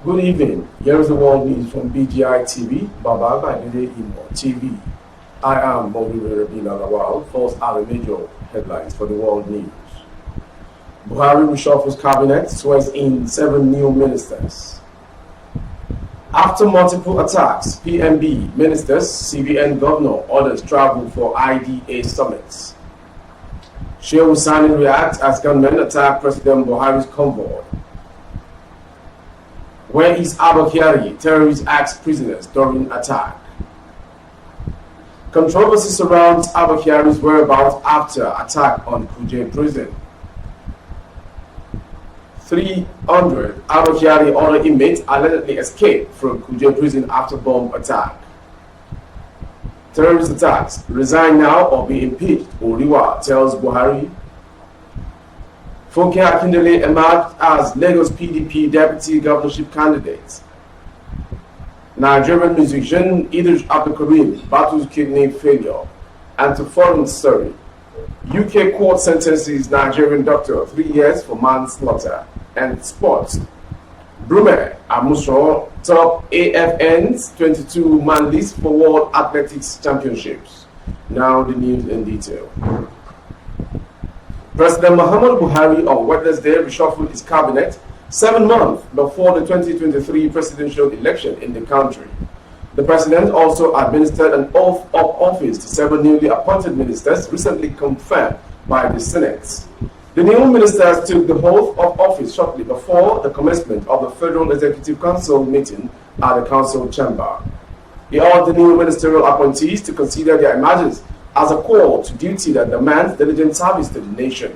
Good evening. Here is the world news from BGI TV, Baba Badide Imo TV. I am Rrør Lawal. First are the major headlines for the world news. Buhari reshuffles cabinet, swears in 7 new ministers. After multiple attacks, PMB ministers, CBN governor orders travel for IDA summits. Shehu Sani reacts as gunmen attack President Buhari's convoy. Where is Kyari? Terrorists ask prisoners during attack. Controversy surrounds Kyari's whereabouts after attack on Kuje prison. 300 Kyari other inmates allegedly escaped from Kuje prison after bomb attack. Terrorist attacks. Resign now or be impeached, Huriwa tells Buhari. Funke Akindele emerged as Lagos PDP deputy governorship candidate. Nigerian musician Idris Abdulkarim battles kidney failure. And to foreign story, UK court sentences Nigerian doctor 3 years for manslaughter. And sports, Rrør Amusro top AFN's 22-man list for World Athletics Championships. Now the news in detail. President Muhammadu Buhari on Wednesday reshuffled his cabinet 7 months before the 2023 presidential election in the country. The president also administered an oath of office to 7 newly appointed ministers recently confirmed by the Senate. The new ministers took the oath of office shortly before the commencement of the Federal Executive Council meeting at the council chamber. He urged the new ministerial appointees to consider their emergence as a call to duty that demands diligent service to the nation.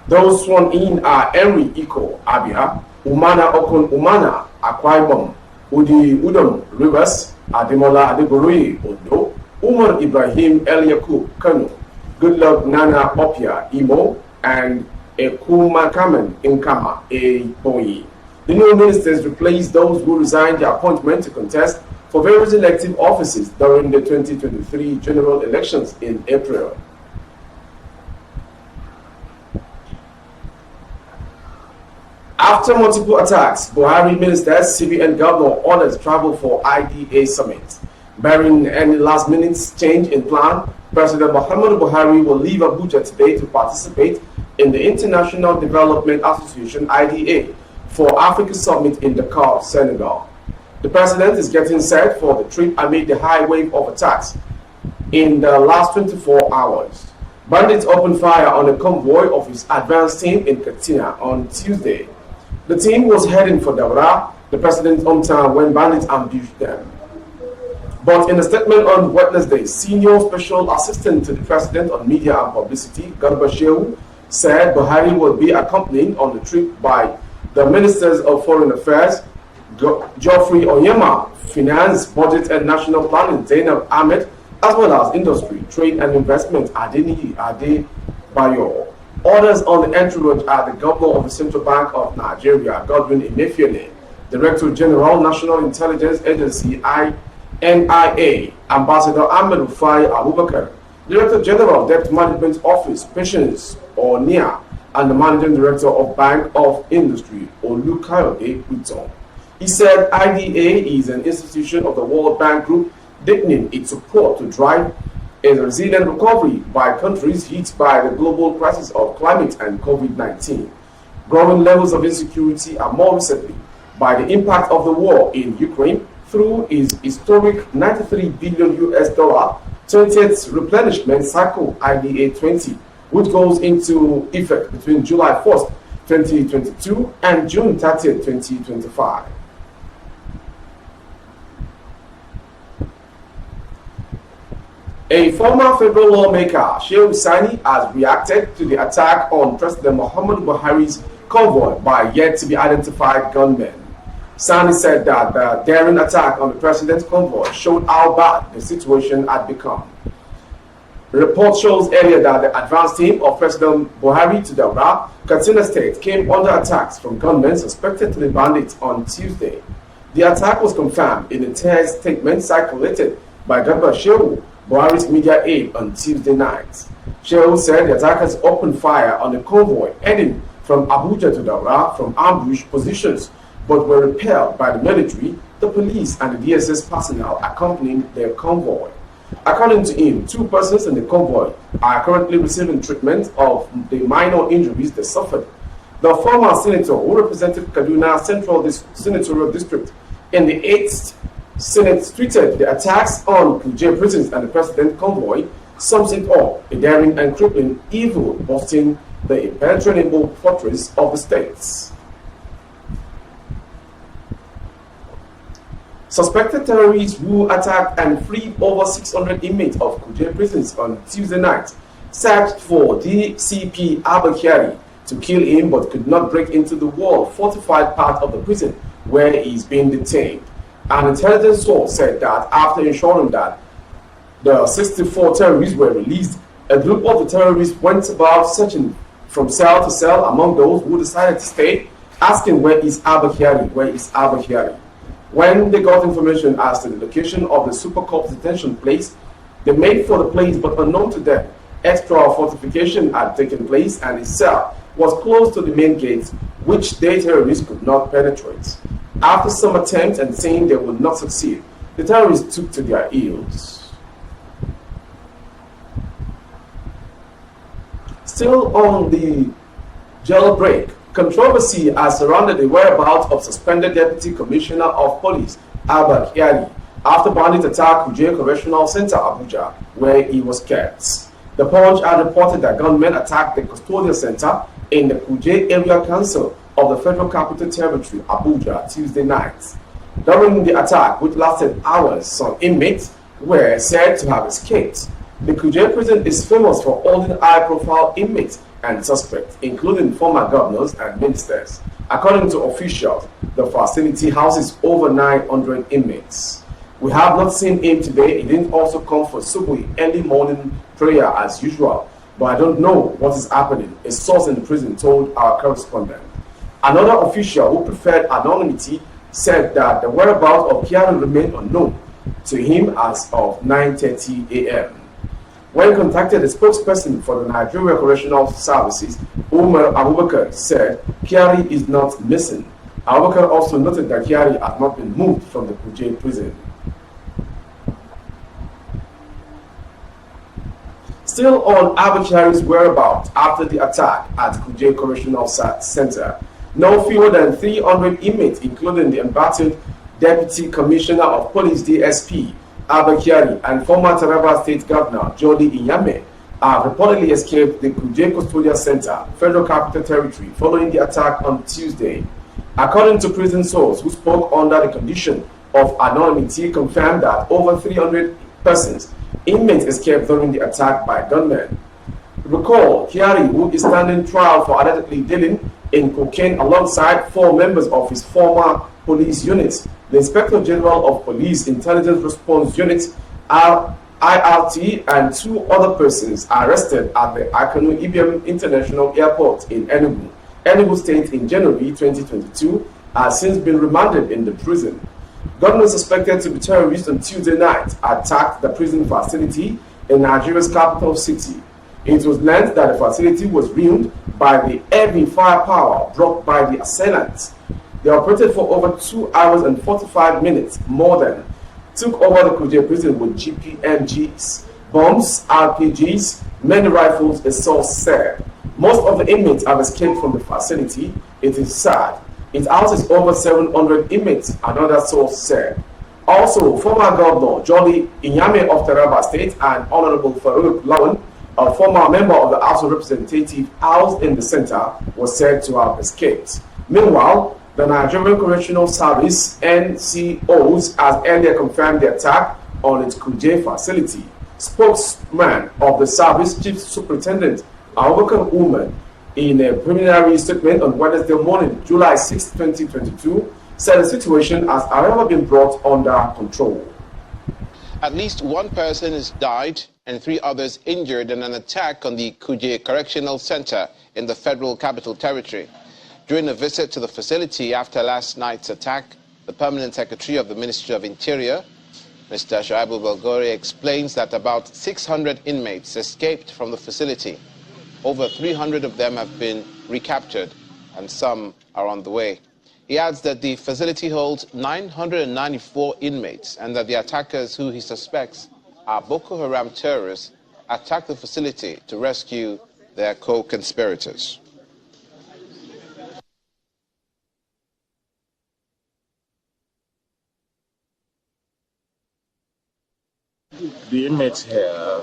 Those sworn in are Henry Iko Abia, Umana Okon Umana Akwa Ibom, Udi Udom Rivers, Ademola Adegoroye Odo, Umar Ibrahim El Yakub Kano, Goodluck Nana Opia Imo, and Ekuma Kamen Nkama Boyi. The new ministers replaced those who resigned their appointment to contest for various elective offices during the 2023 general elections in April. After multiple attacks, Buhari ministers, CBN governor orders travel for IDA summit. Barring any last-minute change in plan, President Muhammadu Buhari will leave Abuja today to participate in the International Development Association (IDA) for Africa Summit in Dakar, Senegal. The president is getting set for the trip amid the high wave of attacks in the last 24 hours. Bandits opened fire on a convoy of his advance team in Katsina on Tuesday. The team was heading for Daura, the president's hometown, when bandits ambushed them. But in a statement on Wednesday, Senior Special Assistant to the President on Media and Publicity, Garba Shehu, said Buhari will be accompanied on the trip by the Ministers of Foreign Affairs, Geoffrey Onyema, Finance, Budget and National Planning, Zainab Ahmed, as well as Industry, Trade and Investment, Adeniyi Adebayo. Orders on the entry road are the Governor of the Central Bank of Nigeria, Godwin Emefiele, Director General, National Intelligence Agency, NIA, Ambassador Ahmed Rufai Abubakar, Director General, Debt Management Office, Patience or NIA, and the Managing Director of Bank of Industry, Olukayode Uton. He said IDA is an institution of the World Bank Group, deepening its support to drive a resilient recovery by countries hit by the global crisis of climate and COVID-19. Growing levels of insecurity are more recently by the impact of the war in Ukraine through its historic $93 billion 20th replenishment cycle IDA 20, which goes into effect between July 1st, 2022 and June 30th, 2025. A former federal lawmaker, Shehu Sani, has reacted to the attack on President Muhammadu Buhari's convoy by yet-to-be-identified gunmen. Sani said that the daring attack on the president's convoy showed how bad the situation had become. The report shows earlier that the advance team of President Buhari to Daura, Katsina State, came under attacks from gunmen suspected to be bandits on Tuesday. The attack was confirmed in a text statement circulated by Garba Shehu, Buhari's media aide, on Tuesday night. Shehu said the attackers opened fire on the convoy heading from Abuja to Daura from ambush positions but were repelled by the military, the police, and the DSS personnel accompanying their convoy. According to him, 2 persons in the convoy are currently receiving treatment of the minor injuries they suffered. The former senator who represented Kaduna Central Senatorial District in the 8th Senate tweeted the attacks on Kuje prisons and the president convoy sums it up, a daring and crippling evil busting the impenetrable fortress of the states. Suspected terrorists who attacked and freed over 600 inmates of Kuje prisons on Tuesday night searched for DCP Abakari to kill him but could not break into the wall-fortified part of the prison where he is being detained. An intelligence source said that after ensuring that the 64 terrorists were released, a group of the terrorists went about searching from cell to cell among those who decided to stay, asking where is Abakari, where is Abakari. When they got information as to the location of the Super Corps detention place, they made for the place, but unknown to them, extra fortification had taken place and his cell was close to the main gate, which the terrorists could not penetrate. After some attempts and saying they would not succeed, the terrorists took to their heels. Still on the jailbreak, controversy has surrounded the whereabouts of suspended Deputy Commissioner of Police, Abba Kyari, after bandit attacked Kuje Correctional Center, Abuja, where he was kept. The Punch had reported that gunmen attacked the custodial center in the Kuje Area Council of the Federal Capital Territory, Abuja, Tuesday night. During the attack, which lasted hours, some inmates were said to have escaped. The Kuje prison is famous for holding high-profile inmates and suspects, including former governors and ministers. According to officials, the facility houses over 900 inmates. We have not seen him today. He didn't also come for Subui early morning prayer as usual, but I don't know what is happening, a source in the prison told our correspondent. Another official who preferred anonymity said that the whereabouts of Kyari remained unknown to him as of 9:30 a.m. When contacted, a spokesperson for the Nigeria Correctional Services, Umar Abubakar, said Kyari is not missing. Abubakar also noted that Kyari had not been moved from the Kuje prison. Still on Abakari's whereabouts after the attack at Kuje Correctional Center, no fewer than 300 inmates, including the embattled Deputy Commissioner of Police DSP, Abakari, and former Taraba State Governor Jody Inyame, have reportedly escaped the Kuje Custodial Center, Federal Capital Territory, following the attack on Tuesday. According to prison source who spoke under the condition of anonymity, confirmed that over 300 persons, inmates, escaped during the attack by gunmen. Recall, Kyari, who is standing trial for allegedly dealing in cocaine alongside 4 members of his former police units, the Inspector General of Police Intelligence Response Unit, IRT, and 2 other persons arrested at the Akanu Ibiam International Airport in Enugu State in January 2022, has since been remanded in the prison. Gunmen suspected to be terrorists on Tuesday night attacked the prison facility in Nigeria's capital city. It was learned that the facility was ruined by the heavy firepower brought by the assailants. They operated for over 2 hours and 45 minutes, more than, took over the Kuje prison with GPMGs, bombs, RPGs, many rifles, a source said. Most of the inmates have escaped from the facility. It is sad. It houses over 700 inmates, another source said. Also, former Governor Jolly Inyame of Taraba State and Honorable Farouk Lawan, a former member of the House of Representatives housed in the center, was said to have escaped. Meanwhile, the Nigerian Correctional Service NCOs has earlier confirmed the attack on its Kuje facility. Spokesman of the service, Chief Superintendent Abubakar Umar, in a preliminary statement on Wednesday morning, July 6, 2022, said the situation has however been brought under control. At least 1 person has died and 3 others injured in an attack on the Kuje Correctional Center in the Federal Capital Territory. During a visit to the facility after last night's attack, the Permanent Secretary of the Ministry of Interior, Mr. Shaibu Belgore, explains that about 600 inmates escaped from the facility. Over 300 of them have been recaptured and some are on the way. He He adds that the facility holds 994 inmates and that the attackers, who he suspects are Boko Haram terrorists, attacked the facility to rescue their co-conspirators. The inmates here,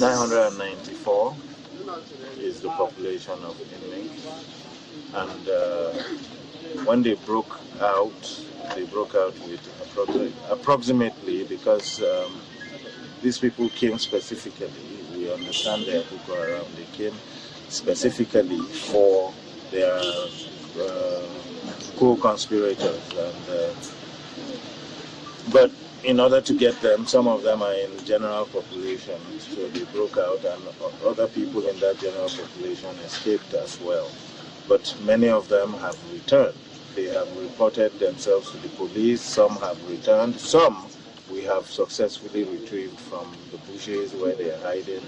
994 is the population of inmates, and when they broke out with approximately, because these people came specifically, we understand they are Boko Haram, they came specifically for their co-conspirators, but in order to get them, some of them are in general population, so they broke out, and other people in that general population escaped as well. But many of them have returned. They have reported themselves to the police. Some have returned. Some we have successfully retrieved from the bushes where they are hiding.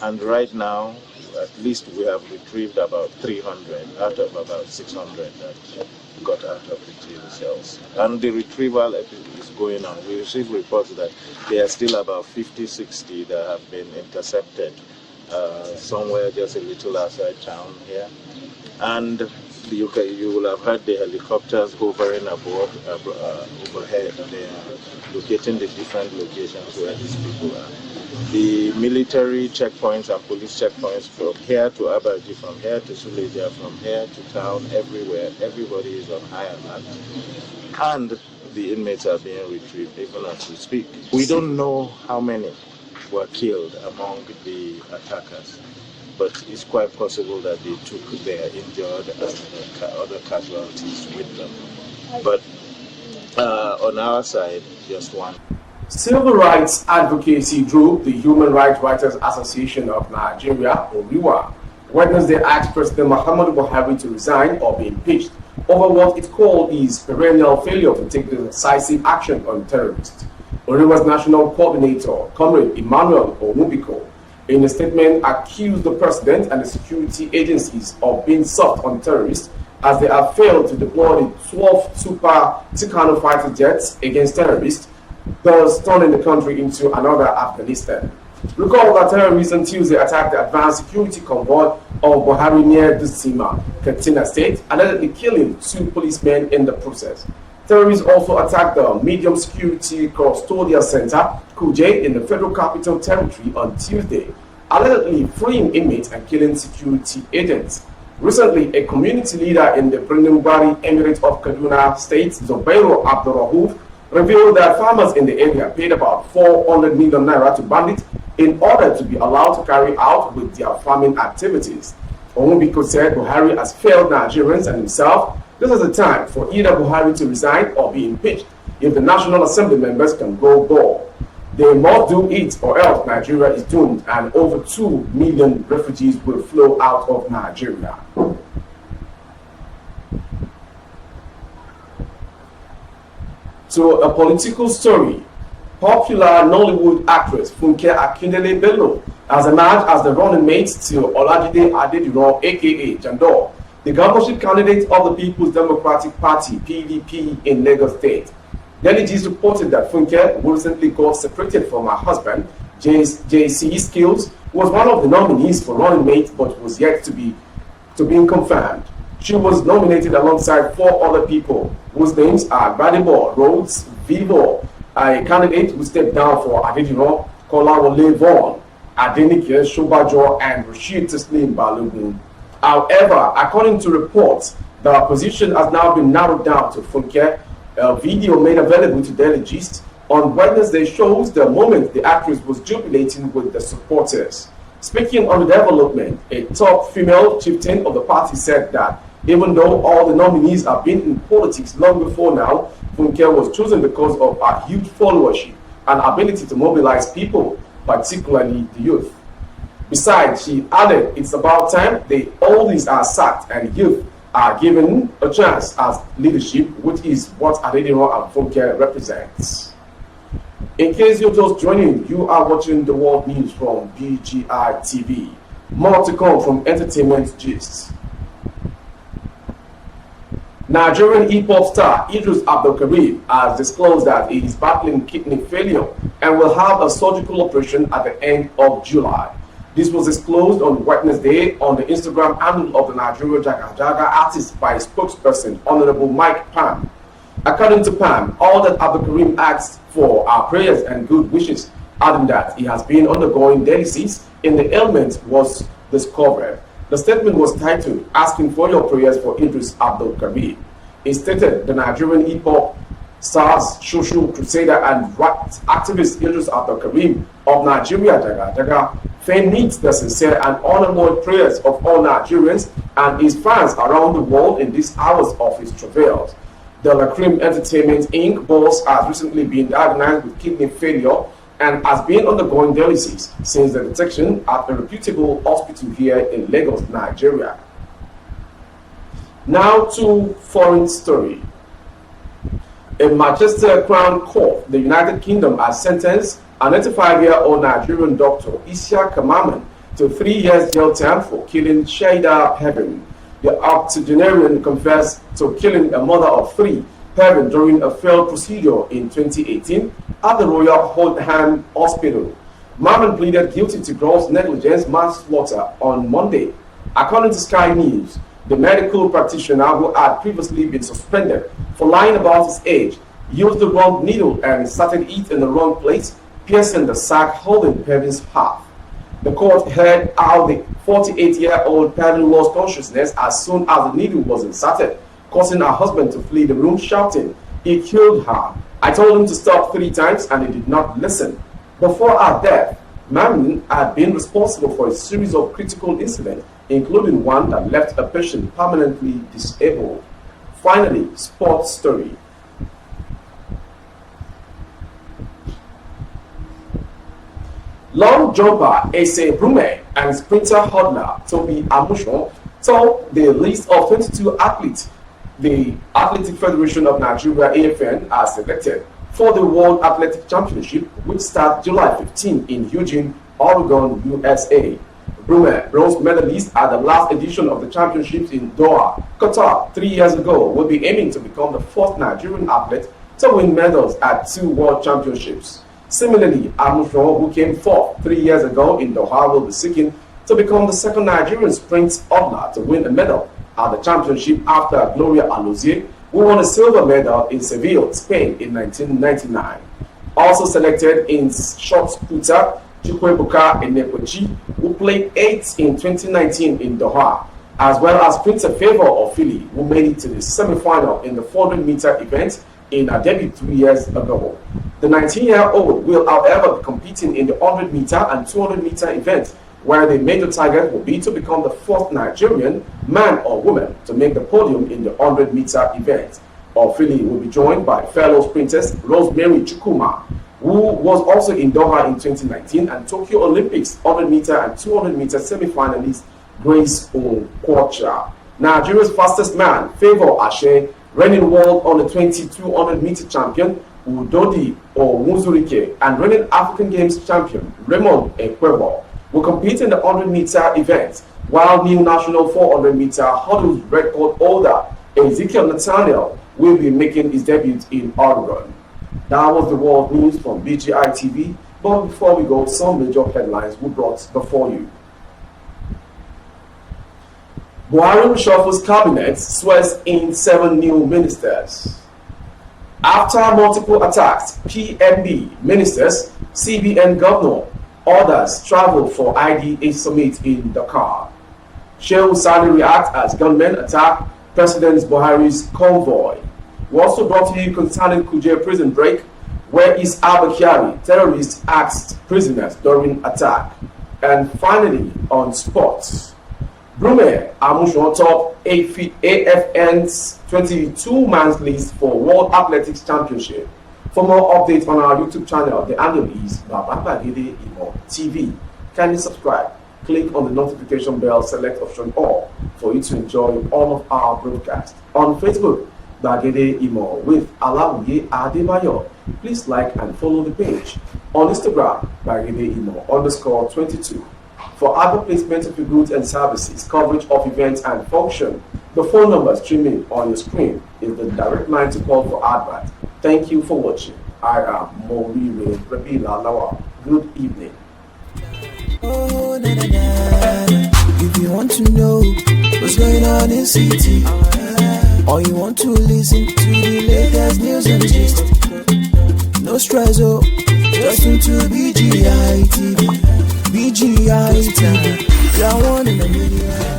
And right now, at least we have retrieved about 300 out of about 600 that got out of the jail cells. And the retrieval is going on. We receive reports that there are still about 50, 60 that have been intercepted somewhere just a little outside town here. And you will have heard the helicopters hovering overhead. They are locating the different locations where these people are. The military checkpoints and police checkpoints from here to Abaji, from here to Suleja, from here to town, everywhere, everybody is on high alert. And the inmates are being retrieved even as we speak. We don't know how many were killed among the attackers, but it's quite possible that they took their injured and other casualties with them. But on our side, just one. Civil rights advocacy group, the Human Rights Writers Association of Nigeria, Huriwa, Wednesday asked President Muhammadu Buhari to resign or be impeached over what it called his perennial failure to take decisive action on terrorists. Huriwa's national coordinator, Comrade Emmanuel Onwubiko, in a statement accused the president and the security agencies of being soft on terrorists as they have failed to deploy the 12 Super Tucano fighter jets against terrorists, thus turning the country into another Afghanistan. Recall that terrorists on Tuesday attacked the advanced security convoy of Buhari near Dusima, Katsina State, allegedly killing 2 policemen in the process. Terrorists also attacked the medium security custodial center, Kuje, in the Federal Capital Territory on Tuesday, allegedly freeing inmates and killing security agents. Recently, a community leader in the Bari Emirate of Kaduna State, Zobairu Abdurrahuf, revealed that farmers in the area paid about 400 million naira to bandits in order to be allowed to carry out with their farming activities. Onwubiko said Buhari has failed Nigerians and himself. This is the time for either Buhari to resign or be impeached if the National Assembly members can go bald. They must do it or else Nigeria is doomed and over 2 million refugees will flow out of Nigeria. To a political story, popular Nollywood actress Funke Akindele Bello has emerged as the running mate to Olajide Adediran, aka Jandor, the governorship candidate of the People's Democratic Party (PDP) in Lagos State. Daily Gist reported that Funke, who recently got separated from her husband, JC Skills, was one of the nominees for running mate but was yet to be confirmed. She was nominated alongside 4 other people, whose names are Gbadebo Rhodes Vivo, a candidate who stepped down for Adediran, Kolawole Vaughan, Adenike Shobajo, and Rashid Teslim Balogun. However, according to reports, the position has now been narrowed down to Funke. A video made available to Daily Gist on Wednesday shows the moment the actress was jubilating with the supporters. Speaking on the development, a top female chieftain of the party said that even though all the nominees have been in politics long before now, Funke was chosen because of her huge followership and ability to mobilize people, particularly the youth. Besides, she added, it's about time the oldies are sacked and youth are given a chance as leadership, which is what Adediran and Funke represents. In case you're just joining, you are watching the world news from BGI TV. More to come from Entertainment Gist. Nigerian hip-hop star Idris Abdulkareem has disclosed that he is battling kidney failure and will have a surgical operation at the end of July. This was disclosed on Wednesday on the Instagram handle of the Nigerian Jaga Jaga artist by a spokesperson, Honorable Mike Pam. According to Pam, all that Abdulkareem asked for are prayers and good wishes, adding that he has been undergoing dialysis and the ailment was discovered. The statement was titled, "Asking for your prayers for Idris Abdulkareem." It stated the Nigerian hip-hop star's social crusader and rights activist Idris Abdulkareem of Nigeria Jaga Jaga fain needs the sincere and honorable prayers of all Nigerians and his fans around the world in these hours of his travails. The Lacrim Entertainment Inc. boss has recently been diagnosed with kidney failure and has been undergoing dialysis since the detection at a reputable hospital here in Lagos, Nigeria. Now to foreign story. A Manchester Crown Court, the United Kingdom, has sentenced a 95-year-old Nigerian doctor, Isiaq Kamaman, to 3 years jail term for killing Shaida Heaven. The octogenarian confessed to killing a mother of 3, Heaven, during a failed procedure in 2018 at the Royal Åttãck Hospital. Maman pleaded guilty to gross negligence manslaughter on Monday. According to Sky News, the medical practitioner who had previously been suspended for lying about his age used the wrong needle and inserted it in the wrong place, piercing the sac holding Heaven's heart. The court heard how the 48-year-old Heaven lost consciousness as soon as the needle was inserted, causing her husband to flee the room shouting, "He killed her. I told him to stop 3 times and he did not listen." Before her death, Maman had been responsible for a series of critical incidents, including one that left a patient permanently disabled. Finally, sports story. Long jumper Ese Brume and sprinter hurdler Toby Amushon topped the list of 22 athletes the Athletic Federation of Nigeria AFN has selected for the World Athletic Championship, which starts July 15 in Eugene, Oregon, USA. Rrør, bronze medalist at the last edition of the championships in Doha, Qatar 3 years ago, will be aiming to become the first Nigerian athlete to win medals at 2 World Championships. Similarly, Amushon, who came 4th 3 years ago in Doha, will be seeking to become the second Nigerian sprint hurdler to win a medal at the championship after Gloria Alozie, who won a silver medal in Seville, Spain in 1999. Also selected in shot putter, Chukwuebuka Enekwechi, who played 8th in 2019 in Doha, as well as Sprinter Favor of Philly, who made it to the semi-final in the 400-meter event in her debut 3 years ago. The 19-year-old will, however, be competing in the 100-meter and 200-meter events, where the major target will be to become the first Nigerian man or woman to make the podium in the 100-meter event. Philly will be joined by fellow sprinters Rosemary Chukwuma, who was also in Doha in 2019, and Tokyo Olympics 100-meter and 200-meter semi-finalist Grace Okwocha. Nigeria's fastest man, Favor Ashe, reigning world on the 2,200-meter champion Udodi Onwuzurike, and reigning African Games champion Raymond Ekwebo will compete in the 100-meter event, while new national 400-meter hurdles record holder Ezekiel Nathaniel will be making his debut in Oregon. That was the world news from BGI TV, but before we go, some major headlines we brought before you. Buhari reshuffles cabinet, swears in 7 new ministers. After multiple attacks, PNB ministers, CBN governor, orders travel for IDA summit in Dakar. Shehu Sani reacts as gunmen attack President Buhari's convoy. We also brought to you concerning Kuje prison break, where is Abakari, terrorist asked prisoners during attack. And finally, on sports, Brume Amushon top AFN's 22-man list for World Athletics Championship. For more updates on our YouTube channel, the handle is Bababagede Imo TV. Kindly subscribe, click on the notification bell, select option all for you to enjoy all of our broadcasts. On Facebook, Bagede Imo with Alawuye Adebayo. Please like and follow the page. On Instagram, Bagede Imo _22. For other placement of your goods and services, coverage of events and function, The phone number streaming on your screen is the direct line to call for advert. Thank you for watching. I am Morire Rabila Lawa. Good evening. Oh, na, na, na. If you want to know what's going on in city, or you want to listen to the latest news and gist, no stress, oh, just tune to BGI TV. BGI TV, you're one in a million.